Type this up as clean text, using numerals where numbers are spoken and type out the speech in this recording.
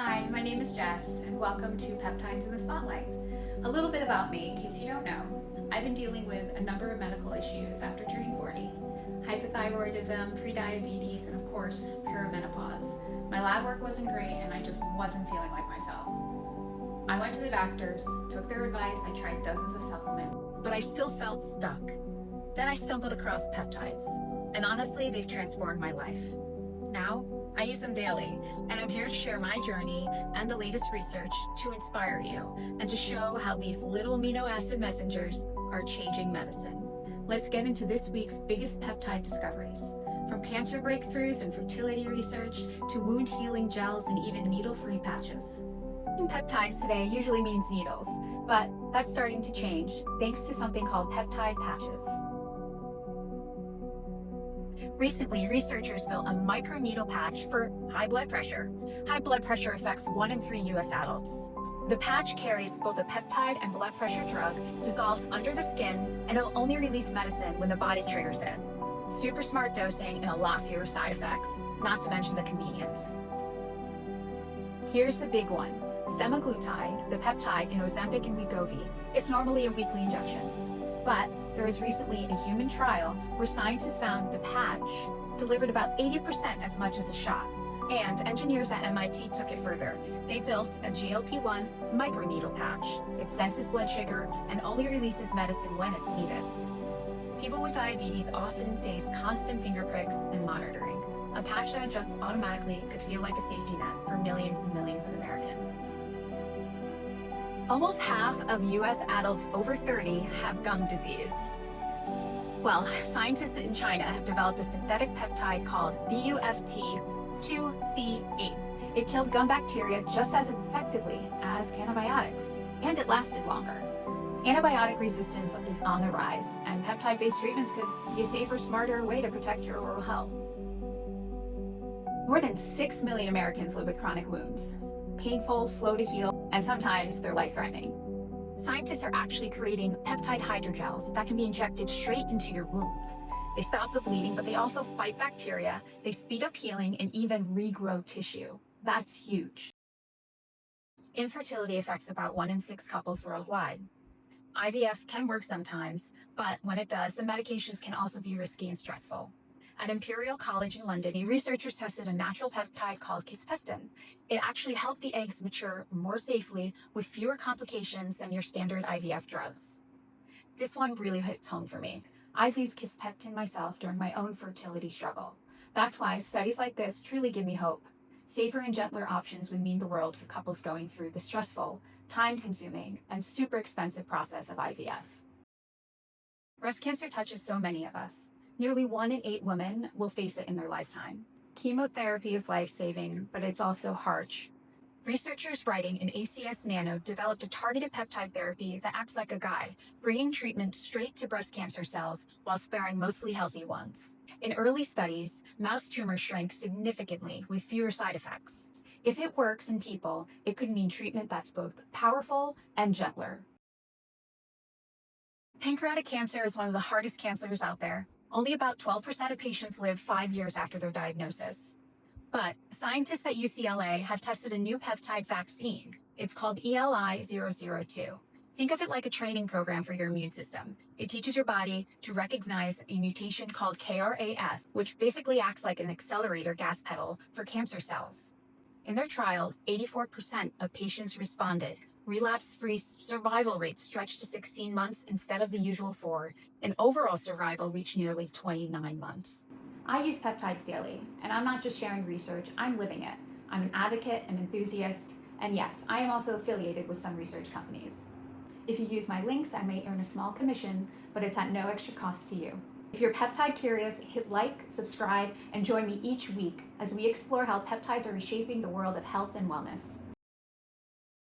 Hi, my name is Jess, and welcome to Peptides in the Spotlight. A little bit about me, in case you don't know. I've been dealing with a number of medical issues after turning 40. Hypothyroidism, prediabetes, and of course, perimenopause. My lab work wasn't great, and I just wasn't feeling like myself. I went to the doctors, took their advice, I tried dozens of supplements, but I still felt stuck. Then I stumbled across peptides, and honestly, they've transformed my life. Now, I use them daily, and I'm here to share my journey and the latest research to inspire you and to show how these little amino acid messengers are changing medicine. Let's get into this week's biggest peptide discoveries. From cancer breakthroughs and fertility research to wound healing gels and even needle-free patches. Peptides today usually means needles, but that's starting to change thanks to something called peptide patches. Recently, researchers built a microneedle patch for high blood pressure. High blood pressure affects 1 in 3 US adults. The patch carries both a peptide and blood pressure drug, dissolves under the skin, and it'll only release medicine when the body triggers it. Super smart dosing and a lot fewer side effects, not to mention the convenience. Here's the big one. Semaglutide, the peptide in Ozempic and Wegovy, it's normally a weekly injection. But there was recently a human trial where scientists found the patch delivered about 80% as much as a shot. And engineers at MIT took it further. They built a GLP-1 microneedle patch. It senses blood sugar and only releases medicine when it's needed. People with diabetes often face constant finger pricks and monitoring. A patch that adjusts automatically could feel like a safety net for millions and millions of Americans. Almost half of US adults over 30 have gum disease. Well, scientists in China have developed a synthetic peptide called BUFT2C8. It killed gum bacteria just as effectively as antibiotics, and it lasted longer. Antibiotic resistance is on the rise, and peptide-based treatments could be a safer, smarter way to protect your oral health. More than 6 million Americans live with chronic wounds. Painful, slow to heal, and sometimes they're life-threatening. Scientists are actually creating peptide hydrogels that can be injected straight into your wounds. They stop the bleeding, but they also fight bacteria, they speed up healing, and even regrow tissue. That's huge. Infertility affects about 1 in 6 couples worldwide. IVF can work sometimes, but when it does, the medications can also be risky and stressful. At Imperial College in London, researchers tested a natural peptide called Kisspeptin. It actually helped the eggs mature more safely with fewer complications than your standard IVF drugs. This one really hits home for me. I've used Kisspeptin myself during my own fertility struggle. That's why studies like this truly give me hope. Safer and gentler options would mean the world for couples going through the stressful, time-consuming, and super expensive process of IVF. Breast cancer touches so many of us. Nearly 1 in 8 women will face it in their lifetime. Chemotherapy is life-saving, but it's also harsh. Researchers writing in ACS Nano developed a targeted peptide therapy that acts like a guide, bringing treatment straight to breast cancer cells while sparing mostly healthy ones. In early studies, mouse tumors shrank significantly with fewer side effects. If it works in people, it could mean treatment that's both powerful and gentler. Pancreatic cancer is one of the hardest cancers out there. Only about 12% of patients live 5 years after their diagnosis. But scientists at UCLA have tested a new peptide vaccine. It's called ELI-002. Think of it like a training program for your immune system. It teaches your body to recognize a mutation called KRAS, which basically acts like an accelerator gas pedal for cancer cells. In their trial, 84% of patients responded. Relapse-free survival rates stretched to 16 months instead of the usual 4, and overall survival reached nearly 29 months. I use peptides daily, and I'm not just sharing research, I'm living it. I'm an advocate, an enthusiast, and yes, I am also affiliated with some research companies. If you use my links, I may earn a small commission, but it's at no extra cost to you. If you're peptide curious, hit like, subscribe, and join me each week as we explore how peptides are reshaping the world of health and wellness.